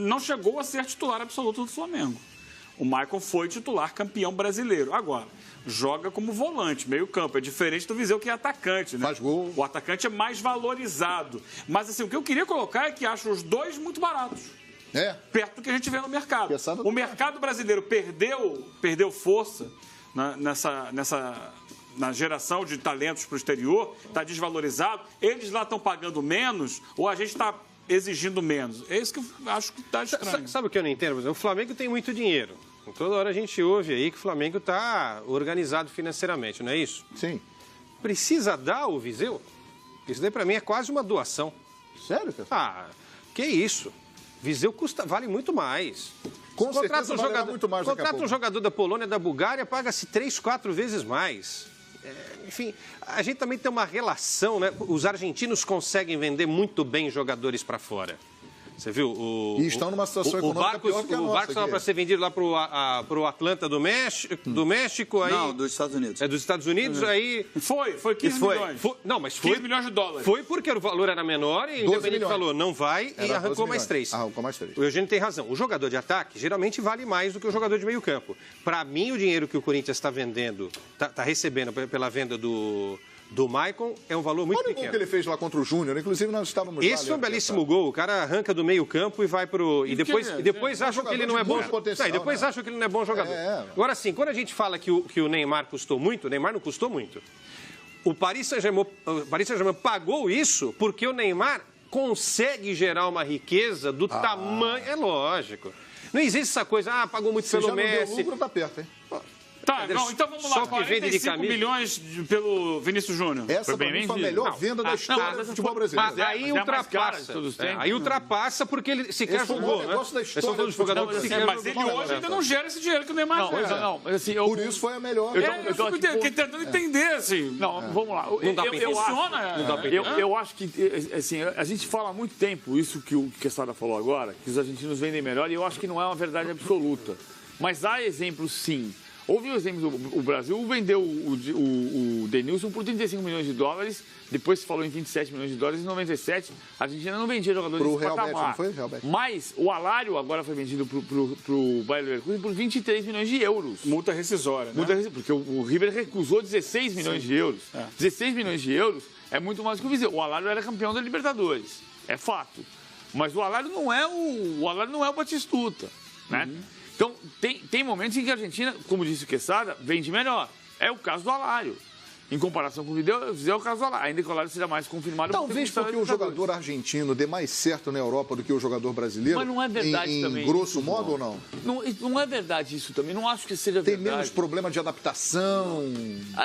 não chegou a ser titular absoluto do Flamengo. O Maicon foi titular campeão brasileiro. Agora, joga como volante, meio campo. É diferente do Viseu, que é atacante, né? Faz gol. O atacante é mais valorizado. Mas, assim, o que eu queria colocar é que acho os dois muito baratos. Perto do que a gente vê no mercado. O mercado brasileiro perdeu força na geração de talentos para o exterior, está desvalorizado. Eles lá estão pagando menos ou a gente está exigindo menos? É isso que eu acho que está estranho. Sabe o que eu não entendo? O Flamengo tem muito dinheiro. Toda hora a gente ouve aí que o Flamengo está organizado financeiramente, não é isso? Sim. Precisa dar o Viseu? Isso daí para mim é quase uma doação. Sério, cara? Que isso? Viseu vale muito mais. Com certeza vale muito mais. Contrata um jogador da Polônia, da Bulgária, paga-se 3, 4 vezes mais. Enfim, a gente também tem uma relação, né? Os argentinos conseguem vender muito bem jogadores para fora. Você viu? E estão numa situação econômica pior que a nossa. O Barcos estava para ser vendido lá para o Atlanta do México. Aí... Não, dos Estados Unidos. É dos Estados Unidos, aí... Foi 15 milhões. Não, mas foi... 15 milhões de dólares. Foi porque o valor era menor e o Independente falou, não vai, e arrancou mais 3. Arrancou mais 3. O Eugênio tem razão. O jogador de ataque geralmente vale mais do que o jogador de meio campo. Para mim, o dinheiro que o Corinthians está vendendo, está recebendo pela venda do Maicon é um valor muito pequeno. Olha o gol que ele fez lá contra o Júnior, inclusive nós estávamos lá. Esse foi um belíssimo gol, o cara arranca do meio campo e vai pro... E depois acham que ele não é bom jogador. E depois acham que ele não é bom jogador. Agora sim, quando a gente fala que o Neymar custou muito, o Neymar não custou muito. O Paris Saint-Germain pagou isso porque o Neymar consegue gerar uma riqueza do tamanho... É lógico. Não existe essa coisa, pagou muito pelo Messi. Não deu lucro, tá perto, hein? Tá, então vamos lá. 45 milhões pelo Vinícius Júnior. Essa foi a melhor venda da história do futebol brasileiro. Mas aí ultrapassa. Aí ultrapassa porque ele sequer jogou, né? Negócio da história do jogador que sequer mas ele hoje ainda não gera esse dinheiro que o Neymar gera. Não, mas assim, por isso foi a melhor. Eu fico tentando entender, assim. Não, vamos lá. Não dá pra funciona. Eu acho que, assim, a gente fala há muito tempo, isso que o Quesada falou agora, que os argentinos vendem melhor, e eu acho que não é uma verdade absoluta. Mas há exemplos, sim. Houve o exemplo, o Brasil vendeu o Denilson por 35 milhões de dólares, depois se falou em 27 milhões de dólares, em 97 a Argentina não vendia jogadores desse patamar. Não foi? Real Betis. Mas o Alário agora foi vendido pro Bayer Leverkusen por 23 milhões de euros. Multa rescisória, né? Porque o River recusou 16 milhões de euros. 16 milhões de euros é muito mais do que o Viseu. O Alário era campeão da Libertadores, é fato. Mas o Alário não é o Batistuta, né? Então, tem momentos em que a Argentina, como disse o Quesada, vende melhor. É o caso do Alário. Em comparação com o Viseu, é o caso do Alário. Ainda que o Alário seja mais confirmado. Talvez porque o jogador argentino dê mais certo na Europa do que o jogador brasileiro. Mas não é verdade também. Em grosso modo ou não? Não é verdade isso também. Não acho que seja verdade. Tem menos problema de adaptação.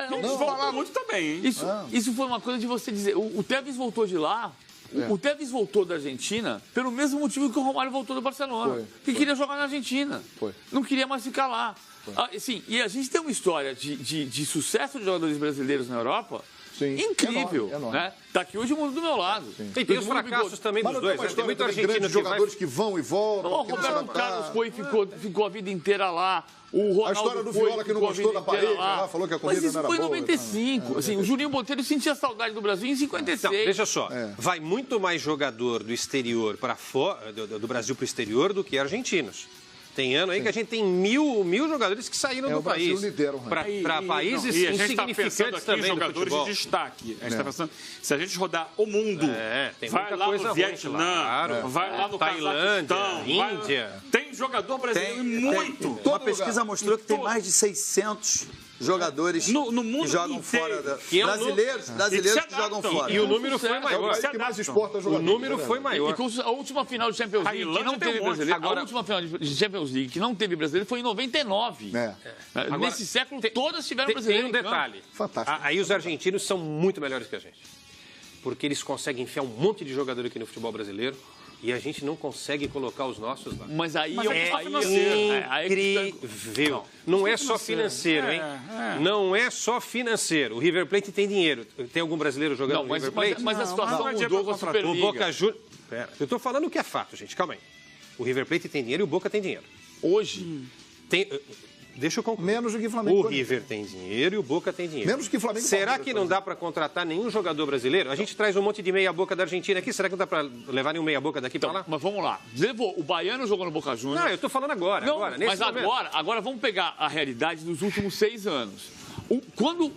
Não falar muito também, hein? Isso foi uma coisa de você dizer. O Tevez voltou de lá. O Tevez voltou da Argentina pelo mesmo motivo que o Romário voltou do Barcelona. Que queria jogar na Argentina. Não queria mais ficar lá. Sim, e a gente tem uma história de sucesso de jogadores brasileiros na Europa. Sim. Incrível, enorme. né? Tá aqui hoje o mundo do meu lado. Tem os fracassos também dos dois. Tem muito argentino jogadores que vão e voltam. O Roberto Carlos foi e ficou a vida inteira lá. O Ronaldo a história do Viola que não gostou da parede, lá, falou que a corrida não era boa. Mas isso foi em 95. Assim, o Juninho Botelho sentia saudade do Brasil em 56. Não, veja só, vai muito mais jogador do exterior para fora, do Brasil para o exterior do que argentinos. Tem ano aí que a gente tem mil jogadores que saíram do país. Para países insignificantes também jogadores de destaque. A gente tá pensando, se a gente rodar o mundo, vai lá no Vietnã, vai lá no Tailândia, Índia. Tem jogador brasileiro muito. Uma pesquisa mostrou que tem mais de 600 jogadores no mundo que jogam fora. Brasileiros que jogam fora. E o número foi maior. O número foi maior. E com a última final de Champions League que não teve brasileiro, a última final de Champions League que não teve brasileiro foi em 99. Nesse século todas tiveram brasileiro. Tem um detalhe. Fantástico. Aí os argentinos são muito melhores que a gente. Porque eles conseguem enfiar um monte de jogador aqui no futebol brasileiro. E a gente não consegue colocar os nossos lá. Mas aí é incrível. Não é só financeiro, hein? Não é só financeiro. O River Plate tem dinheiro. Tem algum brasileiro jogando no River Plate? Mas a situação mudou com a Superliga. O Boca Juniors... Eu estou falando o que é fato, gente. Calma aí. O River Plate tem dinheiro e o Boca tem dinheiro. Hoje... Deixa eu concluir. Menos do que o Flamengo. O River tem dinheiro e o Boca tem dinheiro. Menos que o Flamengo. Será que não dá para contratar nenhum jogador brasileiro? A gente traz um monte de meia-boca da Argentina aqui. Será que não dá para levar nenhum meia-boca daqui para lá? Mas vamos lá. Levou. O Baiano jogou no Boca Juniors. Não, eu tô falando agora. Não, agora, mas agora vamos pegar a realidade dos últimos 6 anos. Quando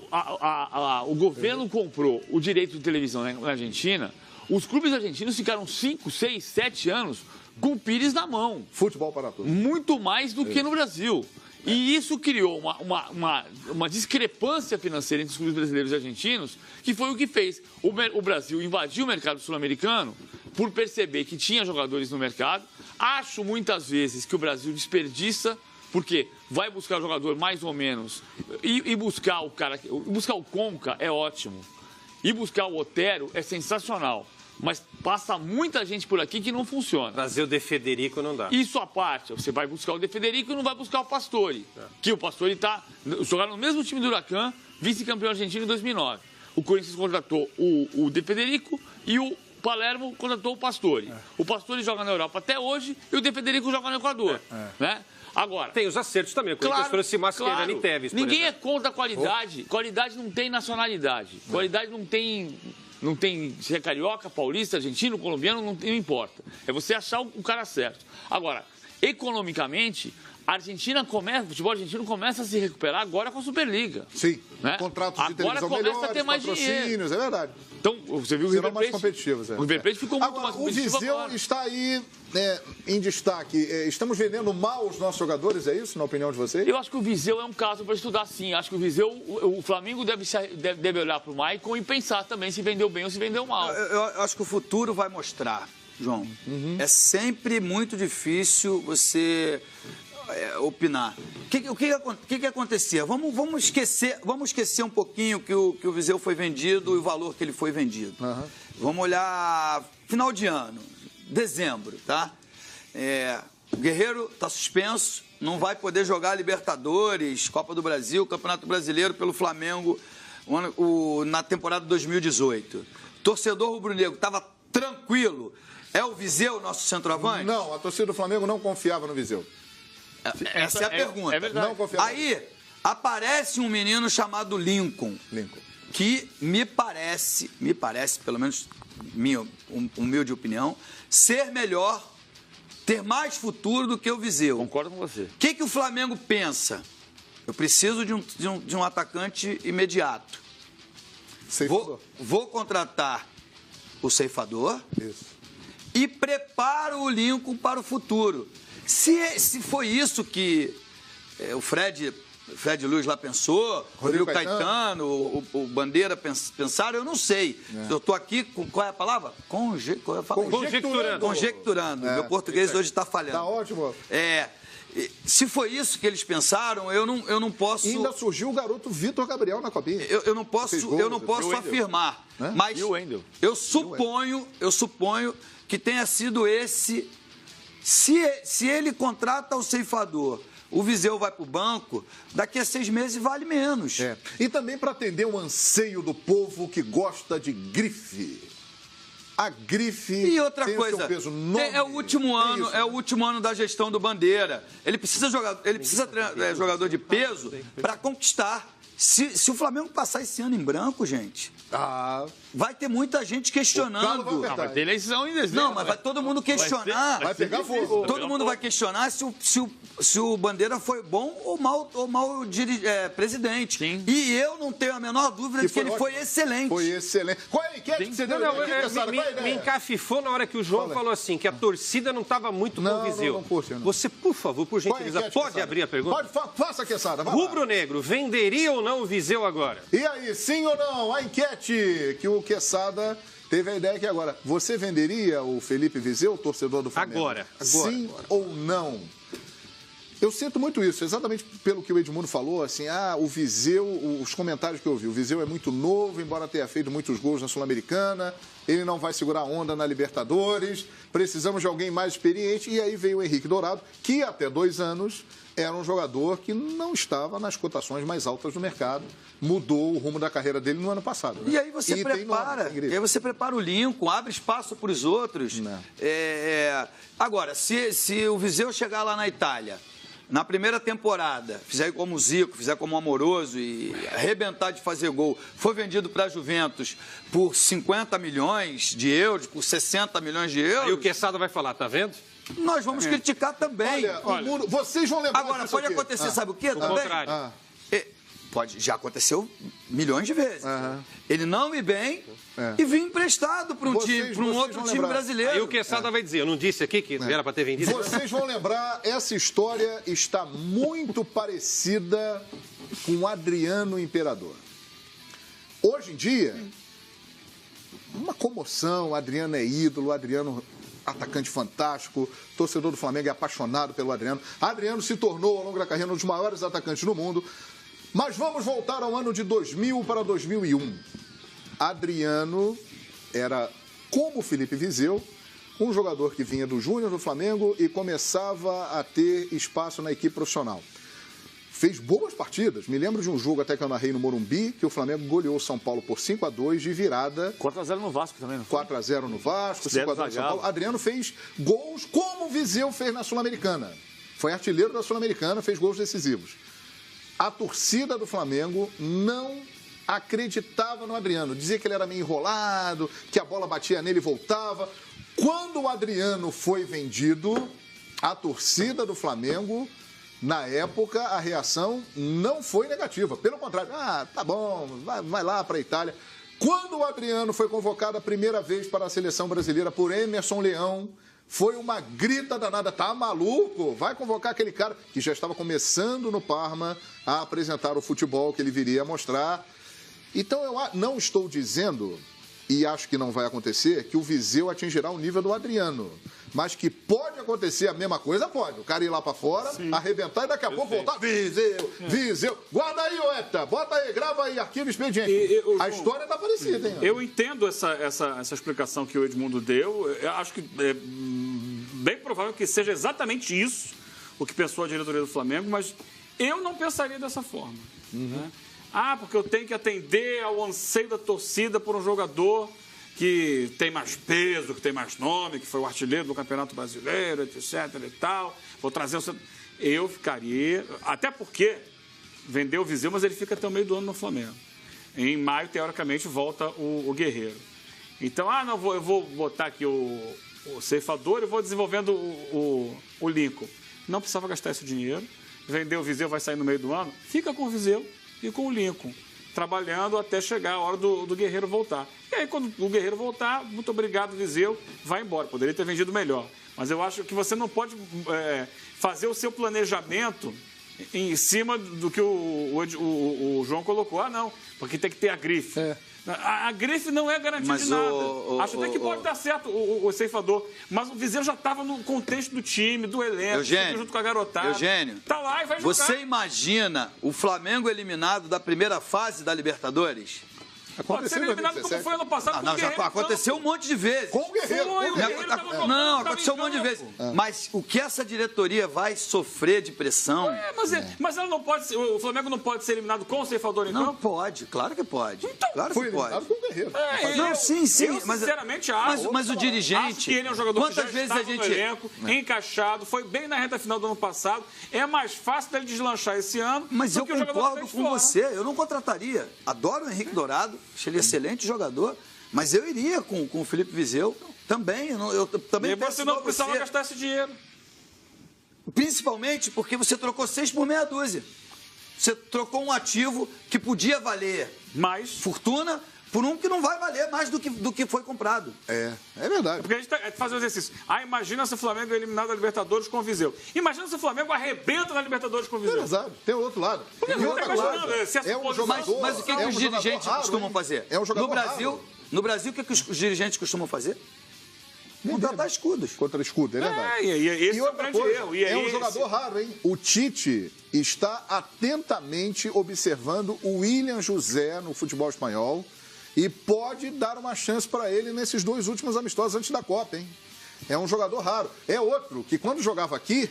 o governo comprou o direito de televisão na Argentina, os clubes argentinos ficaram 5, 6, 7 anos com o Pires na mão. Futebol para todos. Muito mais do que no Brasil. E isso criou uma discrepância financeira entre os clubes brasileiros e argentinos, que foi o que fez o Brasil invadir o mercado sul-americano por perceber que tinha jogadores no mercado. Acho muitas vezes que o Brasil desperdiça, porque vai buscar o jogador mais ou menos, e buscar o cara, buscar o Conca é ótimo, e buscar o Otero é sensacional. Mas passa muita gente por aqui que não funciona. Trazer o De Federico não dá. Isso à parte, você vai buscar o De Federico e não vai buscar o Pastore. Que o Pastore está jogando no mesmo time do Huracan, vice-campeão argentino em 2009. O Corinthians contratou o De Federico e o Palermo contratou o Pastore. O Pastore joga na Europa até hoje e o De Federico joga no Equador. Né? Agora, tem os acertos também. O Corinthians trouxe Mascherano e Tevez. Ninguém é contra a qualidade. Qualidade não tem nacionalidade. Qualidade não tem se é carioca, paulista, argentino, colombiano, não importa. É você achar o cara certo. Agora, economicamente, o futebol argentino começa a se recuperar agora com a Superliga. Sim, né? Contratos de agora televisão começa melhores, a ter mais dinheiro. É verdade. Então, você viu o River Plate? mais competitivos. O River Plate ficou muito mais competitivo. O Viseu agora. está aí em destaque. Estamos vendendo mal os nossos jogadores, é isso, na opinião de vocês? Eu acho que o Viseu é um caso para estudar, sim. Acho que o Viseu, o Flamengo deve olhar para o Maicon e pensar também se vendeu bem ou se vendeu mal. Eu acho que o futuro vai mostrar, João. É sempre muito difícil você opinar. O que acontecia? Vamos esquecer um pouquinho que o Viseu foi vendido e o valor que ele foi vendido. Vamos olhar final de ano, dezembro, tá? O Guerreiro está suspenso, não vai poder jogar Libertadores, Copa do Brasil, Campeonato Brasileiro pelo Flamengo na temporada 2018. Torcedor rubro-negro estava tranquilo. É o Viseu nosso centroavante? Não, a torcida do Flamengo não confiava no Viseu. Essa é a pergunta. É verdade. Aí aparece um menino chamado Lincoln. Que me parece, pelo menos minha humilde opinião, ser melhor, ter mais futuro do que o Viseu. Concordo com você. O que o Flamengo pensa? Eu preciso de um atacante imediato. Vou contratar o ceifador. Isso. E preparo o Lincoln para o futuro. Se foi isso que o Fred Luiz lá pensou, Rodrigo Caetano, o Bandeira pensaram, eu não sei. Eu estou aqui com, qual é a palavra? Conjecturando. Meu português hoje está falhando. Está ótimo. Se foi isso que eles pensaram, eu não posso... E ainda surgiu o garoto Vitor Gabriel na Copinha. Eu não posso afirmar, né? Mas eu suponho que tenha sido esse... Se ele contrata o ceifador, o Viseu vai para o banco, daqui a 6 meses vale menos. E também para atender o anseio do povo que gosta de grife. A grife e outra tem coisa, o seu peso. É o último ano da gestão do Bandeira. Ele precisa jogador de peso para conquistar. Se o Flamengo passar esse ano em branco, gente, vai ter muita gente questionando. Vai ter eleição em dezembro. Não, mas vai todo mundo questionar. Vai pegar fogo. Todo mundo vai questionar se o Bandeira foi bom ou mal presidente. Sim. E eu não tenho a menor dúvida de que ele foi excelente. Foi excelente. Qual é a enquete que você deu? Me encafifou na hora que o João falou assim, que a torcida não estava muito com o Viseu. Você, por favor, por gentileza, pode abrir a pergunta? Faça a quesada. Rubro-negro, venderia ou não o Viseu agora? E aí, sim ou não? A enquete que o Quesada teve a ideia que agora. Você venderia o Felipe Viseu, torcedor do Flamengo? Agora. Sim ou não? Eu sinto muito isso, exatamente pelo que o Edmundo falou, assim, o Viseu, os comentários que eu vi, o Viseu é muito novo, embora tenha feito muitos gols na Sul-Americana, ele não vai segurar a onda na Libertadores, precisamos de alguém mais experiente, e aí veio o Henrique Dourado, que até 2 anos era um jogador que não estava nas cotações mais altas do mercado, mudou o rumo da carreira dele no ano passado. Né? E aí você prepara o Lincoln, abre espaço para os outros. Agora, se o Viseu chegar lá na Itália, na primeira temporada, fizer como o Zico, fizer como o Amoroso e arrebentar de fazer gol, foi vendido para a Juventus por 50 milhões de euros, por 60 milhões de euros... E o Quesada vai falar, tá vendo? Nós vamos criticar também. Olha, vocês vão lembrar agora, pode acontecer, sabe o quê também? O contrário. Já aconteceu milhões de vezes. Ele não ir bem e vir emprestado para um time, para um outro time brasileiro. Aí o Quesada vai dizer, eu não disse aqui que era para ter vendido? Vocês vão lembrar, essa história está muito parecida com o Adriano Imperador. Hoje em dia, uma comoção, o Adriano é ídolo, o Adriano... atacante fantástico, torcedor do Flamengo é apaixonado pelo Adriano. Adriano se tornou, ao longo da carreira, um dos maiores atacantes do mundo. Mas vamos voltar ao ano de 2000 para 2001. Adriano era, como Felipe Vizeu, um jogador que vinha do Júnior do Flamengo e começava a ter espaço na equipe profissional. Fez boas partidas. Me lembro de um jogo até que eu narrei no Morumbi, que o Flamengo goleou o São Paulo por 5-2 de virada. 4-0 no Vasco também, não foi? 4-0 no Vasco, 5-2 no São Paulo. Adriano fez gols como o Vizeu fez na Sul-Americana. Foi artilheiro da Sul-Americana, fez gols decisivos. A torcida do Flamengo não acreditava no Adriano. Dizia que ele era meio enrolado, que a bola batia nele e voltava. Quando o Adriano foi vendido, a torcida do Flamengo... Na época, a reação não foi negativa. Pelo contrário, tá bom, vai lá para a Itália. Quando o Adriano foi convocado a primeira vez para a seleção brasileira por Emerson Leão, foi uma grita danada. Tá maluco? Vai convocar aquele cara que já estava começando no Parma a apresentar o futebol que ele viria a mostrar. Então, eu não estou dizendo, e acho que não vai acontecer, que o Vizeu atingirá o nível do Adriano. Mas que pode acontecer a mesma coisa, pode. O cara ir lá pra fora, arrebentar e daqui a pouco voltar. Viseu. Guarda aí, ô Hector. Bota aí, grava aí, arquivo expediente. A história tá parecida, hein? Eu entendo essa explicação que o Edmundo deu. Eu acho que é bem provável que seja exatamente isso o que pensou a diretoria do Flamengo, mas eu não pensaria dessa forma. Né? Porque eu tenho que atender ao anseio da torcida por um jogador que tem mais peso, que tem mais nome, que foi o artilheiro do Campeonato Brasileiro, etc. e tal. Vou trazer o... Eu ficaria... Até porque vendeu o Vizeu, mas ele fica até o meio do ano no Flamengo. Em maio, teoricamente, volta o Guerreiro. Então, eu vou botar aqui o ceifador e vou desenvolvendo o Lincoln. Não precisava gastar esse dinheiro. Vender o Vizeu, vai sair no meio do ano. Fica com o Vizeu e com o Lincoln, trabalhando até chegar a hora do Guerreiro voltar. E aí, quando o Guerreiro voltar, muito obrigado, Vizeu, vai embora. Poderia ter vendido melhor. Mas eu acho que você não pode fazer o seu planejamento em cima do que o João colocou. Não, porque tem que ter a grife. A grife não é garantia de nada. Acho até que pode dar certo o ceifador. Mas o Vizeu já estava no contexto do time, do elenco, junto com a garotada. Eugênio, tá lá e vai jogar. Você imagina o Flamengo eliminado da primeira fase da Libertadores? Pode ser eliminado como foi ano passado. Já aconteceu um monte de vezes. Com o Guerreiro. Aconteceu um monte de vezes. Mas o que essa diretoria vai sofrer de pressão... Mas ela não pode o Flamengo não pode ser eliminado com o ceifador em campo? Não pode, claro que pode. Então, claro foi que pode. eliminado com o Guerreiro. Sim. Eu sinceramente acho. Mas o dirigente... Acho que ele é um jogador quantas que já vezes estava no elenco, encaixado, foi bem na reta final do ano passado. É mais fácil dele deslanchar esse ano. Mas eu concordo com você. Eu não contrataria. Adoro o Henrique Dourado. Achei ele excelente jogador, mas eu iria com o Felipe Vizeu também. Eu também e você não precisava gastar esse dinheiro. Principalmente porque você trocou 6 por meia dúzia. Você trocou um ativo que podia valer mais fortuna por um que não vai valer mais do que foi comprado. É verdade. Porque a gente faz um exercício. Imagina se o Flamengo é eliminado da Libertadores com o Vizeu. Imagina se o Flamengo arrebenta na Libertadores com o Vizeu. Exato. Tem o outro lado. Mas o que os dirigentes costumam fazer? É um jogador no Brasil, o que os dirigentes costumam fazer? Contratar escudos. Contra escudo, é verdade. E outra coisa, é um jogador raro, hein? O Tite está atentamente observando o William José no futebol espanhol e pode dar uma chance para ele nesses 2 últimos amistosos antes da Copa, hein? É um jogador raro. É outro que, quando jogava aqui,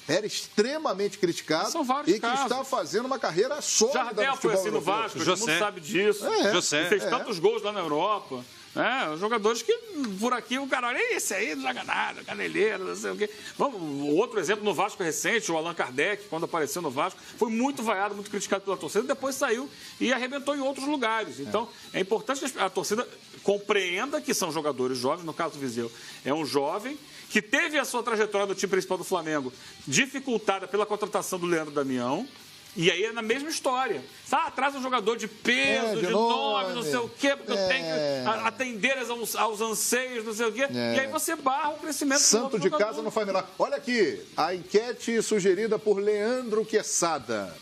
era extremamente criticado e que está fazendo uma carreira sólida no futebol foi assim no Vasco, todo mundo sabe disso. José. Fez tantos gols lá na Europa. Jogadores que, por aqui, o cara, olha, esse aí não joga nada, caneleiro, não sei o quê. Outro exemplo no Vasco recente, o Allan Kardec, quando apareceu no Vasco, foi muito vaiado, muito criticado pela torcida, depois saiu e arrebentou em outros lugares. Então, é importante que a torcida compreenda que são jogadores jovens, no caso do Viseu, é um jovem que teve a sua trajetória no time principal do Flamengo dificultada pela contratação do Leandro Damião. E aí é na mesma história. Traz um jogador de peso, de nome, não sei o quê, porque eu tenho que atender aos anseios, não sei o quê. E aí você barra o crescimento Santo do de casa não faz milagre. Olha aqui, a enquete sugerida por Leandro Quesada.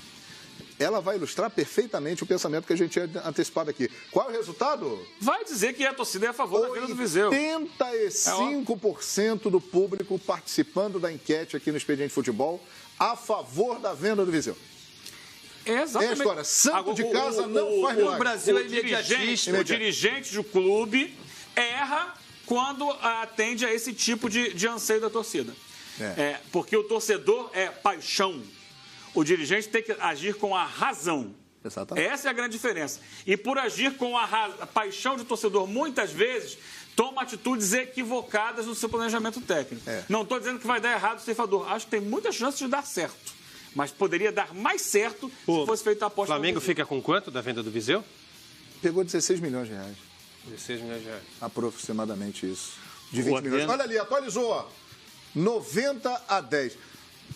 Ela vai ilustrar perfeitamente o pensamento que a gente tinha antecipado aqui. Qual é o resultado? Vai dizer que a torcida é a favor da venda do Viseu. 85% do público participando da enquete aqui no Expediente Futebol a favor da venda do Viseu. Exatamente. É a história. Santo de casa não faz milagre. O Brasil é imediatista. O dirigente do clube erra quando atende a esse tipo de anseio da torcida. Porque o torcedor é paixão. O dirigente tem que agir com a razão. Exatamente. Essa é a grande diferença. E por agir com a paixão do torcedor, muitas vezes, toma atitudes equivocadas no seu planejamento técnico. Não estou dizendo que vai dar errado o ceifador. Acho que tem muitas chances de dar certo. Mas poderia dar mais certo se fosse feita a aposta. O Flamengo fica com quanto da venda do Viseu? Pegou 16 milhões de reais. 16 milhões de reais. Aproximadamente isso. De 20 milhões. Olha ali, atualizou. Ó. 90-10.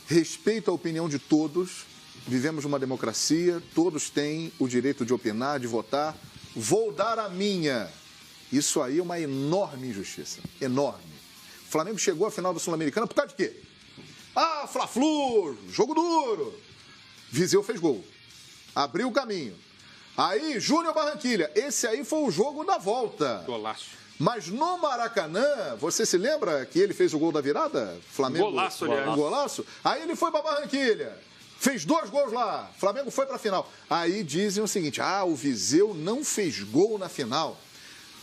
Respeito a opinião de todos. Vivemos numa democracia. Todos têm o direito de opinar, de votar. Vou dar a minha. Isso aí é uma enorme injustiça. Enorme. O Flamengo chegou à final da Sul-Americana por causa de quê? Fla-Flu, jogo duro. Viseu fez gol. Abriu o caminho. Aí, Júnior Barranquilla. Esse aí foi o jogo da volta. Golaço. Mas no Maracanã, você se lembra que ele fez o gol da virada? Flamengo. Golaço, aliás. Um golaço. Aí ele foi para Barranquilla. Fez 2 gols lá. Flamengo foi para a final. Aí dizem o seguinte, o Viseu não fez gol na final.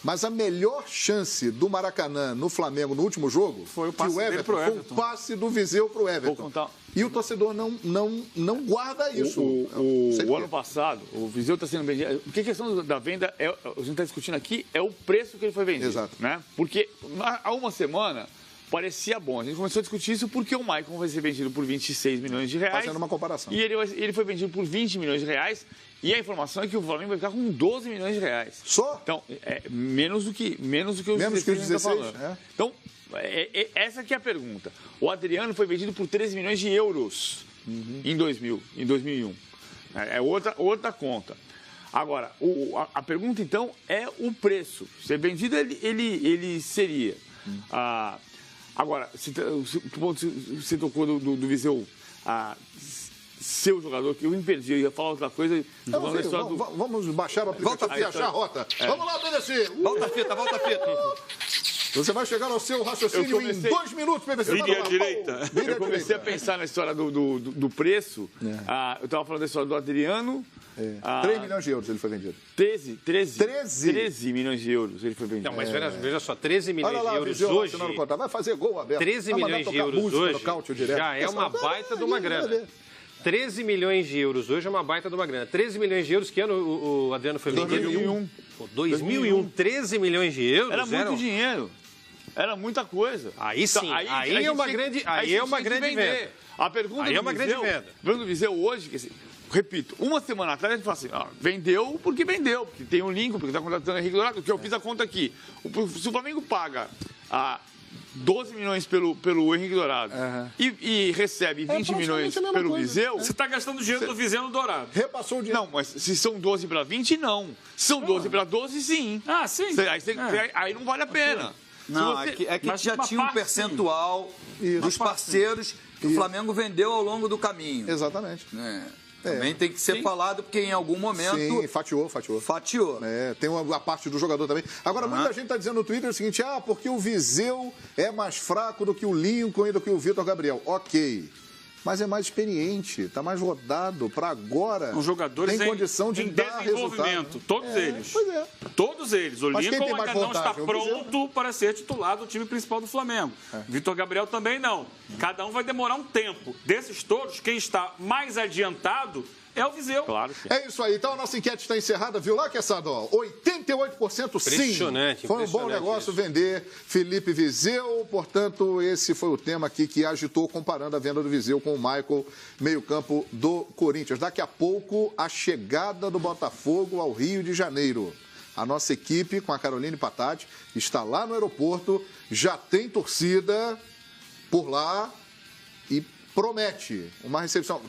Mas a melhor chance do Maracanã no Flamengo no último jogo foi o passe dele pro Everton. Foi o passe do Viseu pro Everton. E o torcedor não guarda isso. O ano passado, o Viseu está sendo vendido. Porque a questão da venda, a gente está discutindo aqui, é o preço que ele foi vendido. Exato. Né? Porque há uma semana parecia bom. A gente começou a discutir isso porque o Maicon vai ser vendido por 26 milhões de reais. Fazendo uma comparação. E ele foi vendido por 20 milhões de reais. E a informação é que o Flamengo vai ficar com 12 milhões de reais. Só? Então, menos do que os 16 está falando. Então, essa aqui é a pergunta. O Adriano foi vendido por 13 milhões de euros em 2001. É outra conta. Agora, a pergunta, então, é o preço. Ser vendido, ele seria. Agora, você tocou do Viseu... seu jogador, que eu me perdi, eu ia falar outra coisa. Vamos baixar o aplicativo e achar a rota. Vamos lá, PVC. Volta a fita. Você vai chegar ao seu raciocínio em 2 minutos, PVC. Vire à direita. Eu comecei a pensar na história do preço. Eu estava falando da história do Adriano. 3 milhões de euros ele foi vendido. 13 milhões de euros ele foi vendido. Não, mas veja só, 13 milhões Olha lá, de euros Viseu, hoje... Vai fazer gol aberto. 13 milhões de euros hoje já é uma baita de uma grana. 13 milhões de euros hoje é uma baita de uma grana. 13 milhões de euros, que ano o Adriano foi vendido? 2001. 13 milhões de euros? Era muito dinheiro. Era muita coisa. Aí sim, então, aí é uma grande venda. A pergunta aí é uma grande venda. A pergunta do Viseu hoje, que assim, repito, uma semana atrás a gente fala assim, vendeu, porque tem um link, porque está contratando o Henrique Dourado, que eu fiz a conta aqui. Se o Flamengo paga 12 milhões pelo Henrique Dourado e recebe 20 milhões pelo Viseu... Você está gastando dinheiro do Viseu no Dourado. Repassou o dinheiro. Não, mas se são 12 para 20, não. Se são 12 para 12, sim. Sim. Aí não vale a pena. Não, é que já tinha um percentual dos parceiros que o Flamengo vendeu ao longo do caminho. Exatamente. Também tem que ser falado, porque em algum momento... Sim, fatiou. Tem a parte do jogador também. Agora, muita gente está dizendo no Twitter o seguinte, porque o Viseu é mais fraco do que o Lincoln e do que o Vitor Gabriel. Ok. Mas é mais experiente, está mais rodado para agora. Os jogadores tem condição de dar desenvolvimento, todos eles. Pois é. Todos eles. O Lincoln ainda não está vantagem? pronto para ser titular do time principal do Flamengo. Vitor Gabriel também não. Cada um vai demorar um tempo. Desses todos, quem está mais adiantado é o Viseu. Claro que é. Isso aí. Então a nossa enquete está encerrada, viu lá, Quesada? 88% sim. Impressionante. Foi um bom negócio vender Felipe Viseu. Portanto, esse foi o tema aqui que agitou, comparando a venda do Viseu com o Michael, meio-campo do Corinthians. Daqui a pouco, a chegada do Botafogo ao Rio de Janeiro. A nossa equipe, com a Caroline Patati, está lá no aeroporto, já tem torcida por lá e promete uma recepção.